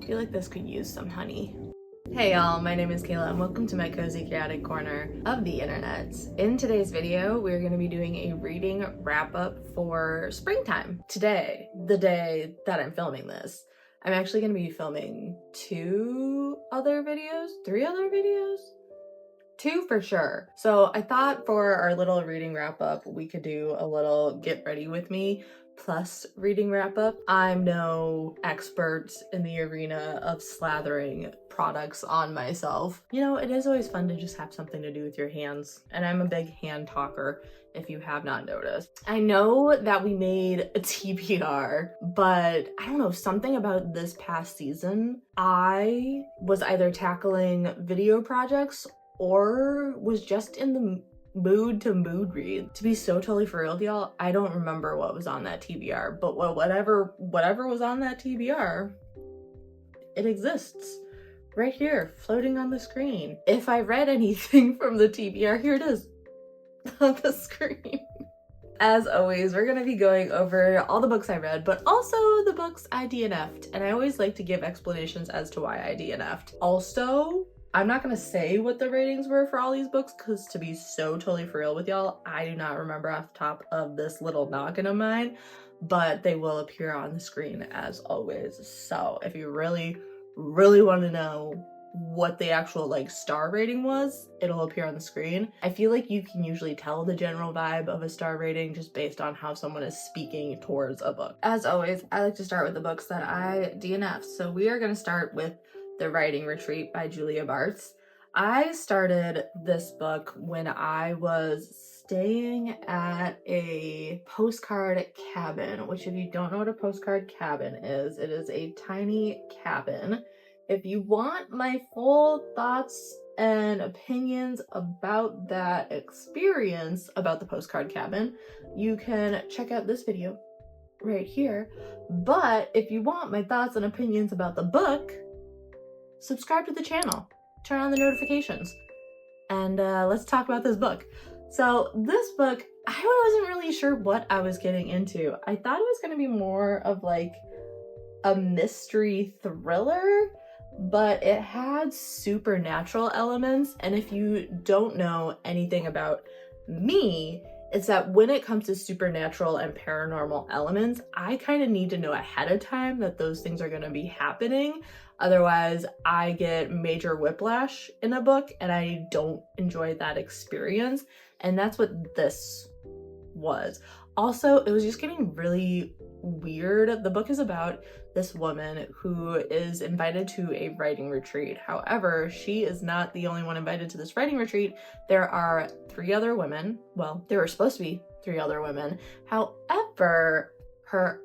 I feel like this could use some honey. Hey y'all, my name is Kayla and welcome to my cozy chaotic corner of the internet. In today's video, we're going to be doing a reading wrap up for springtime. Today, the day that I'm filming this, I'm actually going to be filming three other videos? Two for sure. So I thought for our little reading wrap up, we could do a little get ready with me plus reading wrap up. I'm no expert in the arena of slathering products on myself. You know, it is always fun to just have something to do with your hands, and I'm a big hand talker if you have not noticed. I know that we made a TBR, but I don't know, something about this past season, I was either tackling video projects or was just in the mood to mood read. To be so totally for real with y'all, I don't remember what was on that TBR, but whatever was on that TBR, it exists right here, floating on the screen. If I read anything from the TBR, here it is on the screen. As always, we're gonna be going over all the books I read, but also the books I DNF'd, and I always like to give explanations as to why I DNF'd. Also, I'm not gonna say what the ratings were for all these books, because to be so totally for real with y'all, I do not remember off the top of this little noggin of mine, but they will appear on the screen as always. So if you really want to know what the actual star rating was, it'll appear on the screen. I feel like you can usually tell the general vibe of a star rating just based on how someone is speaking towards a book. As always, I like to start with the books that I DNF. So we are going to start with The Writing Retreat by Julia Bartz. I started this book when I was staying at a postcard cabin, which if you don't know what a postcard cabin is, it is a tiny cabin. If you want my full thoughts and opinions about that experience about the postcard cabin, you can check out this video right here. But if you want my thoughts and opinions about the book, subscribe to the channel, turn on the notifications, and let's talk about this book. So this book, I wasn't really sure what I was getting into. I thought it was going to be more of a mystery thriller, but it had supernatural elements, and if you don't know anything about me, it's that when it comes to supernatural and paranormal elements, I kind of need to know ahead of time that those things are going to be happening. Otherwise, I get major whiplash in a book, and I don't enjoy that experience, and that's what this was. Also, it was just getting really weird. The book is about this woman who is invited to a writing retreat. However, she is not the only one invited to this writing retreat. There are three other women. Well, there were supposed to be three other women. However, her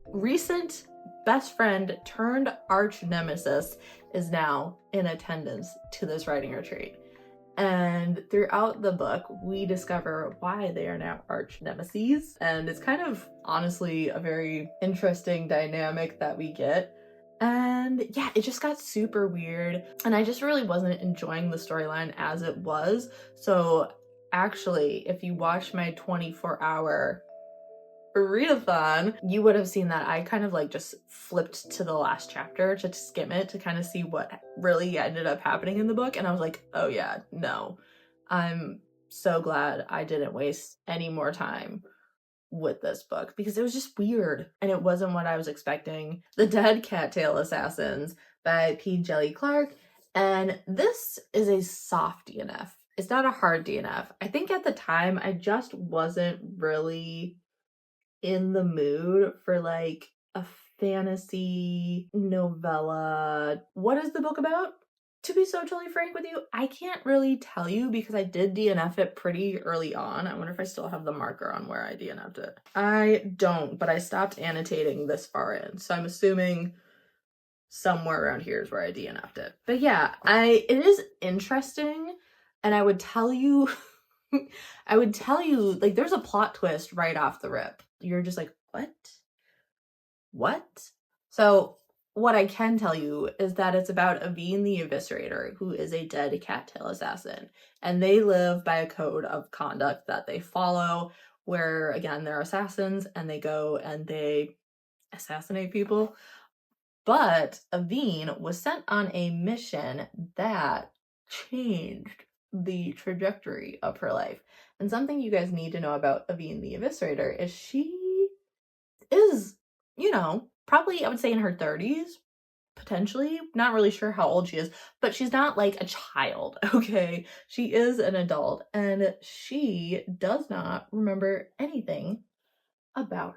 recent best friend turned arch nemesis is now in attendance to this writing retreat. And throughout the book, we discover why they are now arch nemeses. And it's kind of honestly a very interesting dynamic that we get. And yeah, it just got super weird. And I just really wasn't enjoying the storyline as it was. So actually, if you watch my 24-hour readathon, you would have seen that I kind of just flipped to the last chapter to skim it to kind of see what really ended up happening in the book, and I was like, oh yeah, no, I'm so glad I didn't waste any more time with this book because it was just weird and it wasn't what I was expecting. The Dead Cattail Assassins by P. Djeli Clark, and this is a soft DNF. It's not a hard DNF. I think at the time I just wasn't really in the mood for a fantasy novella. What is the book about? To be so totally frank with you, I can't really tell you because I did DNF it pretty early on. I wonder if I still have the marker on where I DNF'd it. I don't, but I stopped annotating this far in, so I'm assuming somewhere around here is where I DNF'd it. But yeah, it is interesting, and I would tell you there's a plot twist right off the rip. You're just like, what? So what I can tell you is that it's about Aveen the Eviscerator, who is a dead cattail assassin, and they live by a code of conduct that they follow where, again, they're assassins and they go and they assassinate people. But Aveen was sent on a mission that changed the trajectory of her life. And something you guys need to know about Aveen the Eviscerator is she is, you know, probably I would say in her 30s, potentially. Not really sure how old she is, but she's not like a child, okay? She is an adult, and she does not remember anything about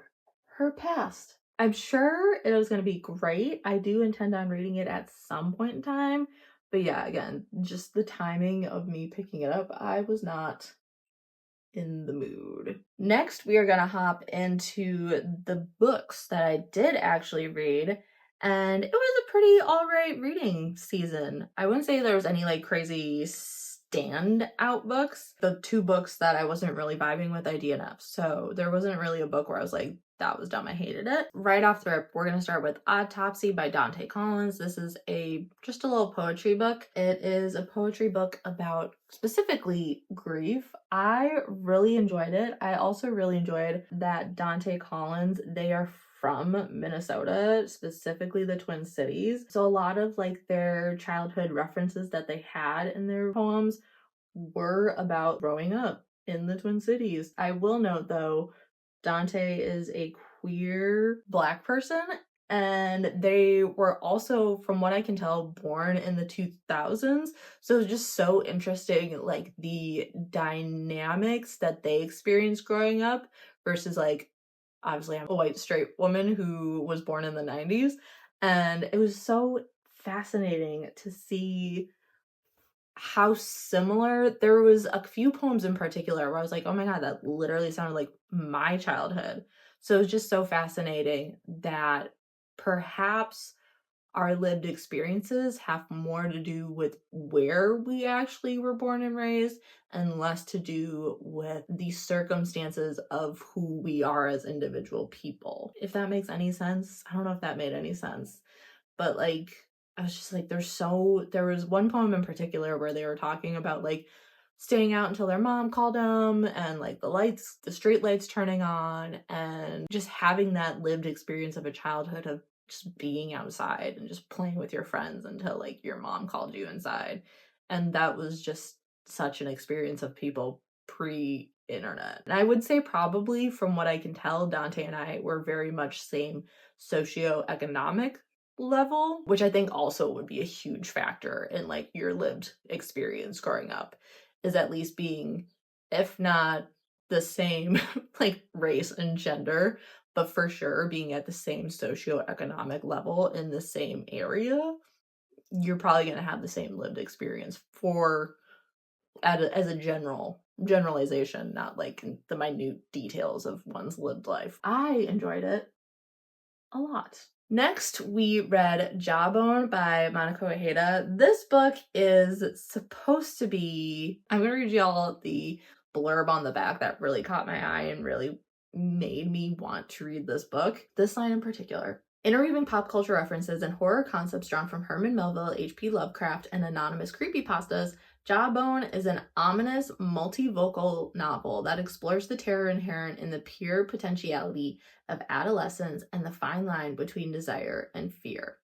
her past. I'm sure it was going to be great. I do intend on reading it at some point in time. But yeah, again, just the timing of me picking it up, I was not in the mood. Next, we are going to hop into the books that I did actually read. And it was a pretty alright reading season. I wouldn't say there was any like crazy standout books. The two books that I wasn't really vibing with, I DNF. So there wasn't really a book where I was like, that was dumb, I hated it. Right off the rip, we're gonna start with Autopsy by Dante Collins. This is just a little poetry book. It is a poetry book about specifically grief. I really enjoyed it. I also really enjoyed that Dante Collins, they are from Minnesota, specifically the Twin Cities. So a lot of like their childhood references that they had in their poems were about growing up in the Twin Cities. I will note though, Dante is a queer Black person, and they were also, from what I can tell, born in the 2000s. So it's just so interesting, like the dynamics that they experienced growing up versus like, obviously I'm a white straight woman who was born in the 90s. And it was so fascinating to see how similar. There was a few poems in particular where I was like, oh my god, that literally sounded like my childhood. So it's just so fascinating that perhaps our lived experiences have more to do with where we actually were born and raised and less to do with the circumstances of who we are as individual people. If that makes any sense. I don't know if that made any sense, but like I was just like, there was one poem in particular where they were talking about like staying out until their mom called them and like the street lights turning on and just having that lived experience of a childhood of just being outside and just playing with your friends until like your mom called you inside. And that was just such an experience of people pre-internet. And I would say probably from what I can tell, Dante and I were very much same socioeconomic level, which I think also would be a huge factor in like your lived experience growing up, is at least being, if not the same like race and gender, but for sure being at the same socioeconomic level in the same area. You're probably going to have the same lived experience for as a generalization, not like the minute details of one's lived life. I enjoyed it a lot. Next, we read Jawbone by Monica Ojeda. This book is supposed to be, I'm going to read y'all the blurb on the back that really caught my eye and really made me want to read this book. This line in particular. Interweaving pop culture references and horror concepts drawn from Herman Melville, H.P. Lovecraft, and anonymous creepypastas, Jawbone is an ominous, multivocal novel that explores the terror inherent in the pure potentiality of adolescence and the fine line between desire and fear.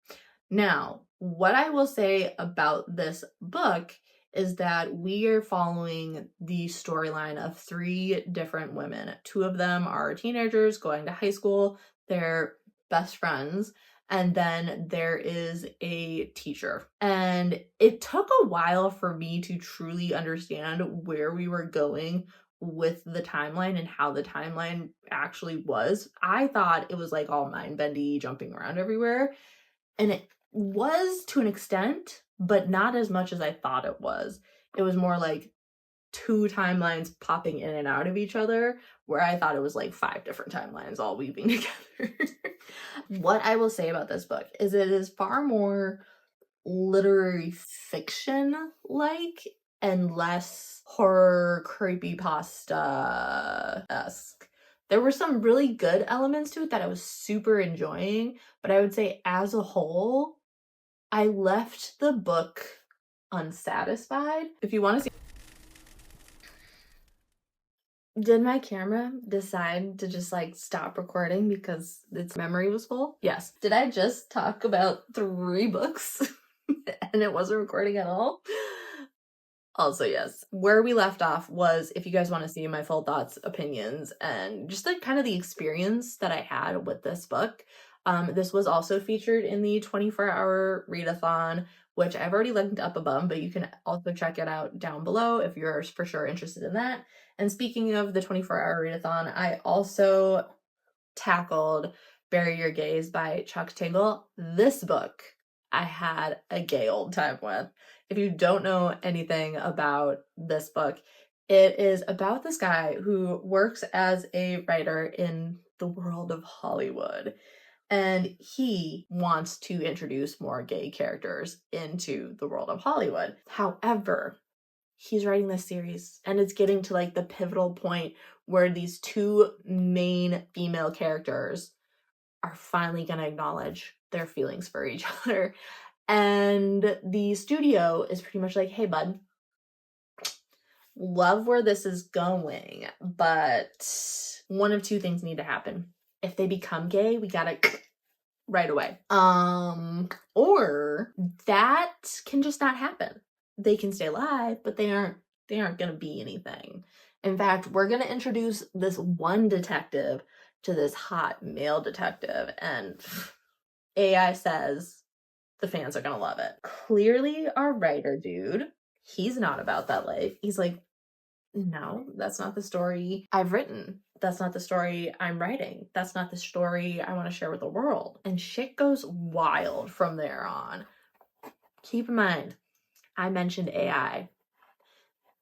Now, what I will say about this book is that we are following the storyline of three different women. Two of them are teenagers going to high school. They're best friends. And then there is a teacher. And it took a while for me to truly understand where we were going with the timeline and how the timeline actually was. I thought it was like all mind-bendy, jumping around everywhere. And it was to an extent, but not as much as I thought it was. It was more like two timelines popping in and out of each other, where I thought it was like 5 different timelines all weaving together. What I will say about this book is it is far more literary fiction like and less horror creepypasta-esque. There were some really good elements to it that I was super enjoying, but I would say as a whole, I left the book unsatisfied. If you want to see Did my camera decide to just like stop recording because its memory was full? Yes. Did I just talk about 3 books and it wasn't recording at all? Also, yes. Where we left off was, if you guys want to see my full thoughts, opinions, and just like kind of the experience that I had with this book, this was also featured in the 24-hour readathon, which I've already linked up above, but you can also check it out down below if you're for sure interested in that. And speaking of the 24-hour readathon, I also tackled Bury Your Gaze by Chuck Tingle. This book I had a gay old time with. If you don't know anything about this book, it is about this guy who works as a writer in the world of Hollywood. And he wants to introduce more gay characters into the world of Hollywood. However, he's writing this series and it's getting to like the pivotal point where these 2 main female characters are finally going to acknowledge their feelings for each other. And the studio is pretty much like, hey, bud, love where this is going, but one of 2 things need to happen. If they become gay, we gotta right away. Or that can just not happen. They can stay alive, but they aren't gonna be anything. In fact, we're gonna introduce this one detective to this hot male detective, and AI says the fans are gonna love it. Clearly, our writer dude, he's not about that life. He's like, no, that's not the story I've written. That's not the story I'm writing. That's not the story I want to share with the world. And shit goes wild from there on. Keep in mind, I mentioned AI.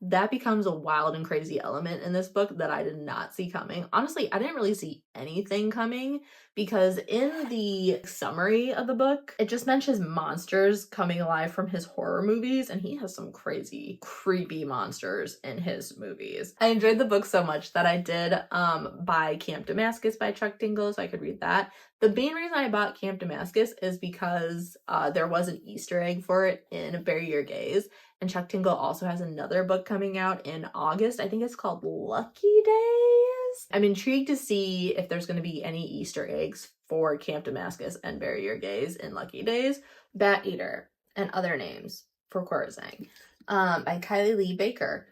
That becomes a wild and crazy element in this book that I did not see coming. Honestly, I didn't really see anything coming because in the summary of the book, it just mentions monsters coming alive from his horror movies, and he has some crazy, creepy monsters in his movies. I enjoyed the book so much that I did buy Camp Damascus by Chuck Tingle so I could read that. The main reason I bought Camp Damascus is because there was an Easter egg for it in Bury Your Gaze. And Chuck Tingle also has another book coming out in August. I think it's called Lucky Days. I'm intrigued to see if there's going to be any Easter eggs for Camp Damascus and Bury Your Gaze in Lucky Days. Bat Eater and Other Names for Chorazang by Kylie Lee Baker.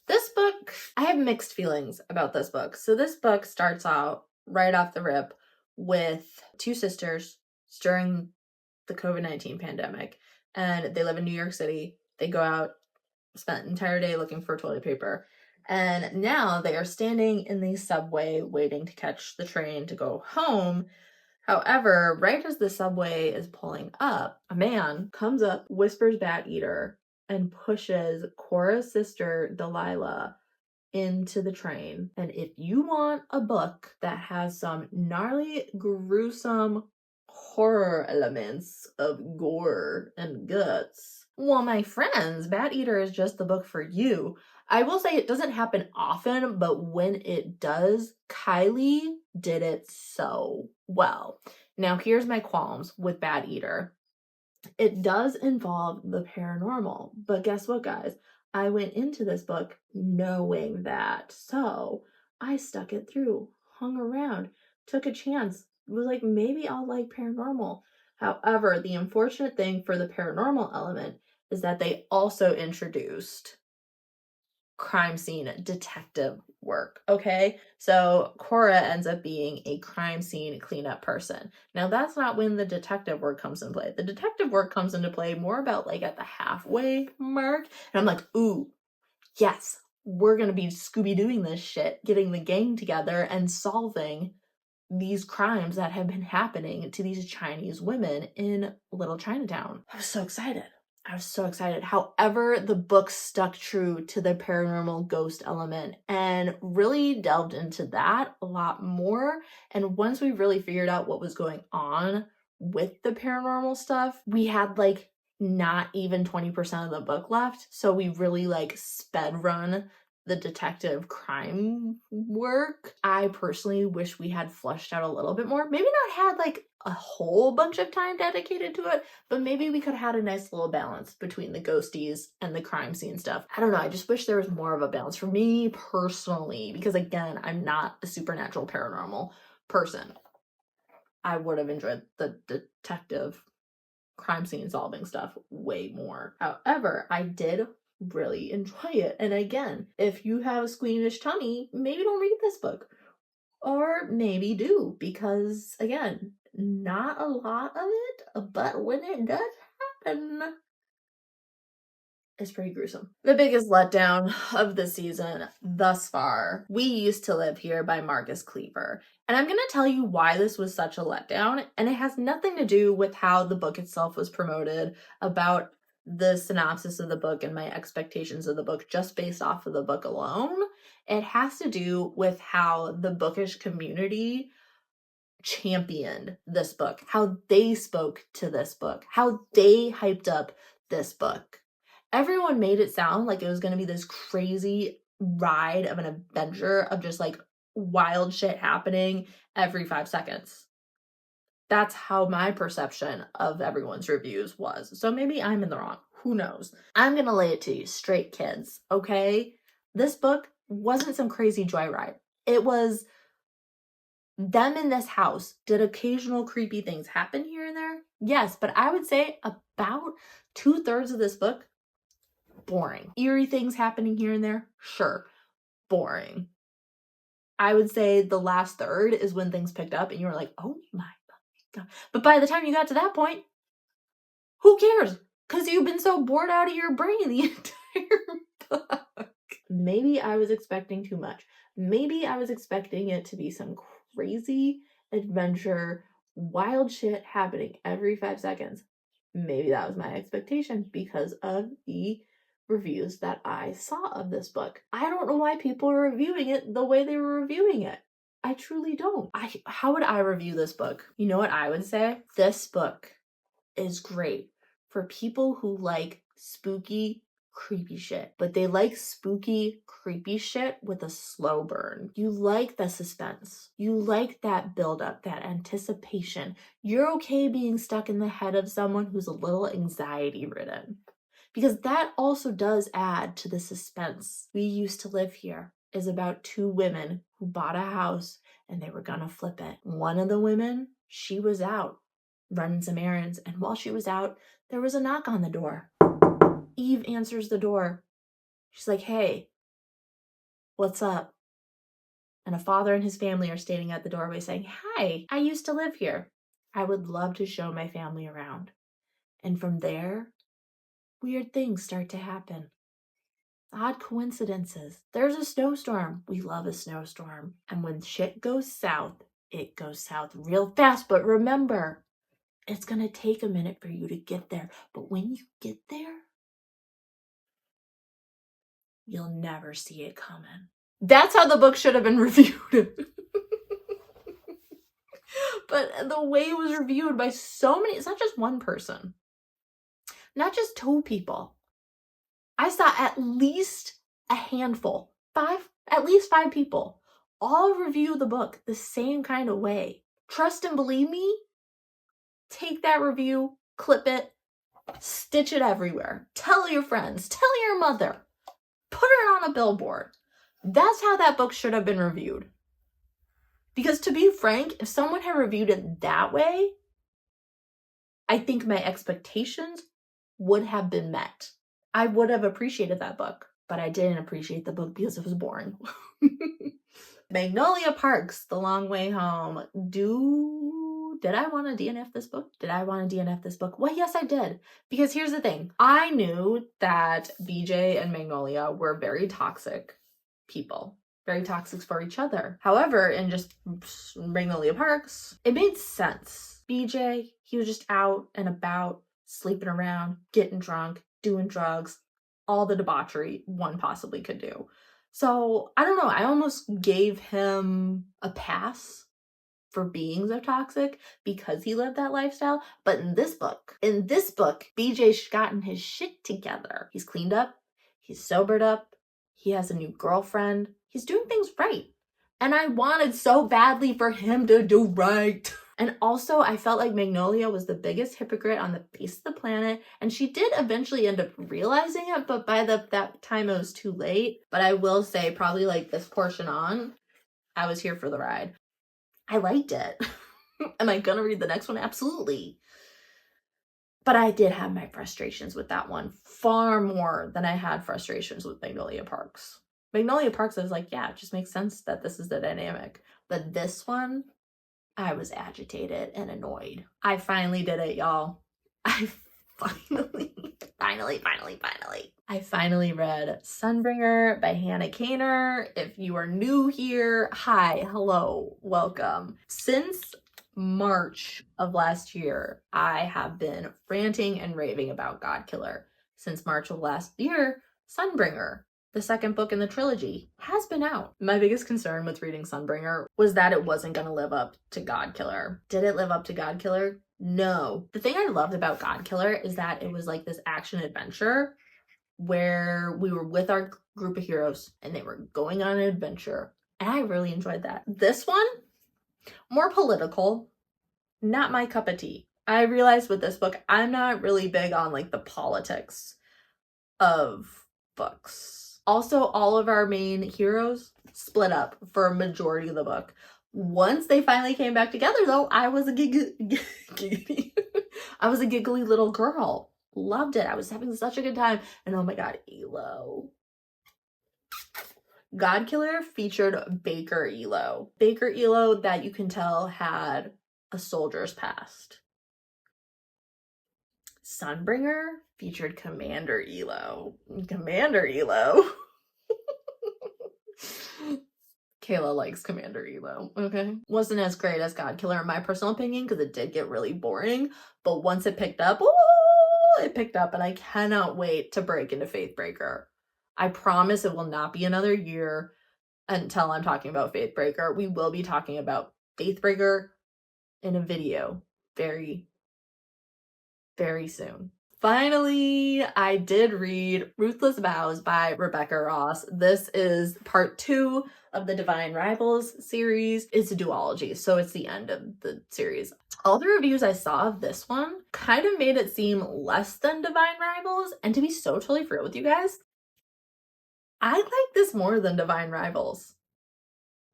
This book, I have mixed feelings about this book. So this book starts out right off the rip with 2 sisters during the COVID-19 pandemic. And they live in New York City. They go out, spent an entire day looking for toilet paper, and now they are standing in the subway waiting to catch the train to go home. However, right as the subway is pulling up, a man comes up, whispers Bat Eater, and pushes Cora's sister Delilah into the train. And if you want a book that has some gnarly, gruesome horror elements of gore and guts, well, my friends, Bat Eater is just the book for you. I will say it doesn't happen often, but when it does, Kylie did it so well. Now, here's my qualms with Bat Eater. It does involve the paranormal, but guess what, guys? I went into this book knowing that, so I stuck it through, hung around, took a chance, was like, maybe I'll like paranormal. However, the unfortunate thing for the paranormal element is that they also introduced crime scene detective work, okay? So Cora ends up being a crime scene cleanup person. Now that's not when the detective work comes into play. The detective work comes into play more about like at the halfway mark. And I'm like, ooh, yes, we're gonna be Scooby-Dooing this shit, getting the gang together and solving these crimes that have been happening to these Chinese women in Little Chinatown. I was so excited. However, the book stuck true to the paranormal ghost element and really delved into that a lot more. And once we really figured out what was going on with the paranormal stuff, we had like not even 20% of the book left. So we really like sped run the detective crime work. I personally wish we had fleshed out a little bit more. Maybe not had like a whole bunch of time dedicated to it, but maybe we could have had a nice little balance between the ghosties and the crime scene stuff. I don't know, I just wish there was more of a balance for me personally, because again, I'm not a supernatural paranormal person. I would have enjoyed the detective crime scene solving stuff way more. However, I did really enjoy it. And again, if you have a squeamish tummy, maybe don't read this book. Or maybe do, because again, not a lot of it, but when it does happen, it's pretty gruesome. The biggest letdown of the season thus far, We Used to Live Here by Marcus Cleaver. And I'm going to tell you why this was such a letdown, and it has nothing to do with how the book itself was promoted, about the synopsis of the book and my expectations of the book just based off of the book alone. It has to do with how the bookish community championed this book, how they spoke to this book, how they hyped up this book. Everyone made it sound like it was going to be this crazy ride of an adventure of just like wild shit happening every 5 seconds. That's how my perception of everyone's reviews was. So maybe I'm in the wrong. Who knows? I'm going to lay it to you straight, kids, okay? This book wasn't some crazy joyride. It was them in this house. Did occasional creepy things happen here and there? Yes, but I would say about 2/3 of this book, boring. Eerie things happening here and there? Sure. Boring. I would say the last third is when things picked up and you were like, oh my God. But by the time you got to that point, who cares? Because you've been so bored out of your brain the entire book. Maybe I was expecting too much. Maybe I was expecting it to be some crazy adventure, wild shit happening every 5 seconds. Maybe that was my expectation because of the reviews that I saw of this book. I don't know why people are reviewing it the way they were reviewing it. I truly don't. How would I review this book? You know what I would say? This book is great for people who like spooky, creepy shit, but they like spooky, creepy shit with a slow burn. You like the suspense. You like that buildup, that anticipation. You're okay being stuck in the head of someone who's a little anxiety ridden, because that also does add to the suspense. We Used to Live Here is about 2 women who bought a house and they were gonna flip it. One of the women, she was out running some errands, and while she was out, there was a knock on the door. Eve answers the door. She's like, hey, what's up? And a father and his family are standing at the doorway saying, hi, I used to live here. I would love to show my family around. And from there, weird things start to happen. Odd coincidences. There's a snowstorm. We love a snowstorm. And when shit goes south, it goes south real fast. But remember, it's going to take a minute for you to get there. But when you get there, you'll never see it coming. That's how the book should have been reviewed. But the way it was reviewed by so many, it's not just one person, not just 2 people. I saw at least a handful, at least 5 people, all review the book the same kind of way. Trust and believe me, take that review, clip it, stitch it everywhere. Tell your friends, tell your mother, put it on a billboard. That's how that book should have been reviewed. Because to be frank, if someone had reviewed it that way, I think my expectations would have been met. I would have appreciated that book, but I didn't appreciate the book because it was boring. Magnolia Parks, The Long Way Home. Did I want to DNF this book? Well, yes, I did. Because here's the thing. I knew that BJ and Magnolia were very toxic people. Very toxic for each other. However, in just Magnolia Parks, it made sense. BJ, he was just out and about, sleeping around, getting drunk, doing drugs, all the debauchery one possibly could do. So, I don't know, I almost gave him a pass for being so toxic because he lived that lifestyle. But in this book, BJ's gotten his shit together. He's cleaned up, he's sobered up, he has a new girlfriend, he's doing things right. And I wanted so badly for him to do right. And also, I felt like Magnolia was the biggest hypocrite on the face of the planet, and she did eventually end up realizing it, but by that time it was too late. But I will say, probably like this portion on, I was here for the ride. I liked it. Am I gonna read the next one? Absolutely. But I did have my frustrations with that one far more than I had frustrations with Magnolia Parks. Magnolia Parks, I was like, yeah, it just makes sense that this is the dynamic. But this one, I was agitated and annoyed. I finally did it, y'all. I finally read Sunbringer by Hannah Kaner. If you are new here, hi, hello, welcome. Since March of last year, I have been ranting and raving about Godkiller. Since March of last year, Sunbringer, the second book in the trilogy, has been out. My biggest concern with reading Sunbringer was that it wasn't going to live up to Godkiller. Did it live up to Godkiller? No. The thing I loved about Godkiller is that it was like this action adventure where we were with our group of heroes and they were going on an adventure. And I really enjoyed that. This one, more political, not my cup of tea. I realized with this book, I'm not really big on like the politics of books. Also, all of our main heroes split up for a majority of the book. Once they finally came back together, though, I was a giggly little girl. Loved it. I was having such a good time. And oh my god, Elo. Godkiller featured Baker Elo. Baker Elo that you can tell had a soldier's past. Sunbringer featured Commander Elo. Commander Elo. Kayla likes Commander Elo, okay? Wasn't as great as Godkiller in my personal opinion because it did get really boring, but once it picked up, it picked up, and I cannot wait to break into Faithbreaker. I promise it will not be another year until I'm talking about Faithbreaker. We will be talking about Faithbreaker in a video very, very soon. Finally, I did read Ruthless Vows by Rebecca Ross. This is part 2 of the Divine Rivals series. It's a duology, so it's the end of the series. All the reviews I saw of this one kind of made it seem less than Divine Rivals, and to be so totally real with you guys, I like this more than Divine Rivals.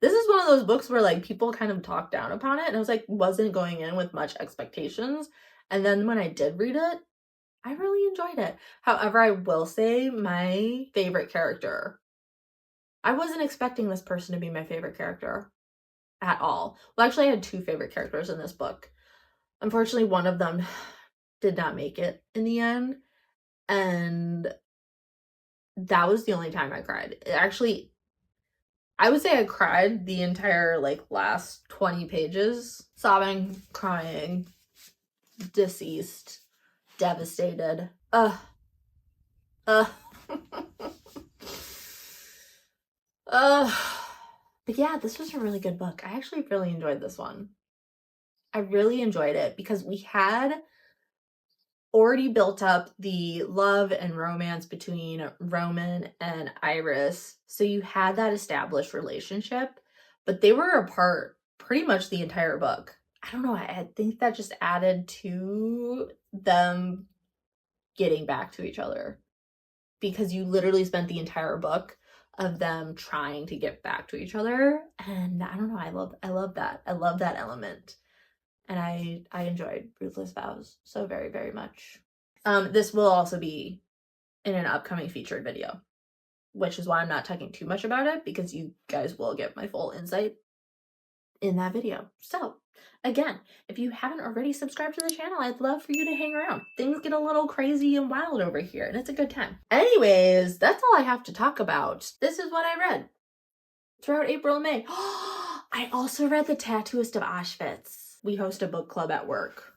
This is one of those books where like people kind of talk down upon it, and I was like, wasn't going in with much expectations, and then when I did read it, I really enjoyed it. However, I will say my favorite character, I wasn't expecting this person to be my favorite character at all. Well, actually, I had 2 favorite characters in this book. Unfortunately, one of them did not make it in the end, and that was the only time I cried. Actually, I would say I cried the entire like last 20 pages, sobbing, crying, deceased, devastated. But yeah, this was a really good book. I actually really enjoyed this one. I really enjoyed it because we had already built up the love and romance between Roman and Iris. So you had that established relationship, but they were apart pretty much the entire book. I don't know, I think that just added to them getting back to each other because you literally spent the entire book of them trying to get back to each other. And I don't know, I love that. I love that element. And I enjoyed Ruthless Vows so very, very much. This will also be in an upcoming featured video, which is why I'm not talking too much about it, because you guys will get my full insight in that video. So again, if you haven't already subscribed to the channel, I'd love for you to hang around. Things get a little crazy and wild over here, and it's a good time. Anyways, that's all I have to talk about. This is what I read throughout April and May. I also read The Tattooist of Auschwitz. We host a book club at work.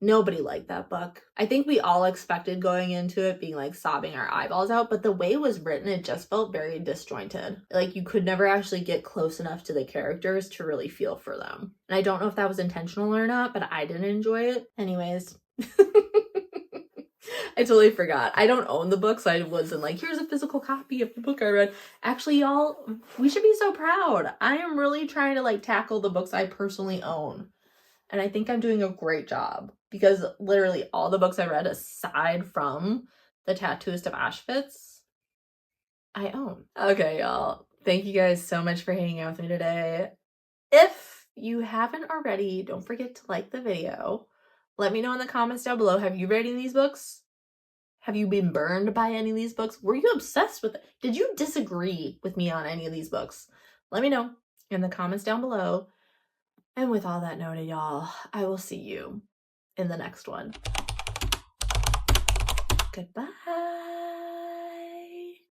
Nobody liked that book. I think we all expected going into it being like sobbing our eyeballs out, but the way it was written, it just felt very disjointed. Like you could never actually get close enough to the characters to really feel for them. And I don't know if that was intentional or not, but I didn't enjoy it. Anyways. I totally forgot. I don't own the book, so I wasn't like, here's a physical copy of the book I read. Actually, y'all, we should be so proud. I am really trying to like tackle the books I personally own. And I think I'm doing a great job because literally all the books I read, aside from The Tattooist of Auschwitz, I own. Okay, y'all. Thank you guys so much for hanging out with me today. If you haven't already, don't forget to like the video. Let me know in the comments down below. Have you read any of these books? Have you been burned by any of these books? Were you obsessed with it? Did you disagree with me on any of these books? Let me know in the comments down below. And with all that noted, y'all, I will see you in the next one. Goodbye.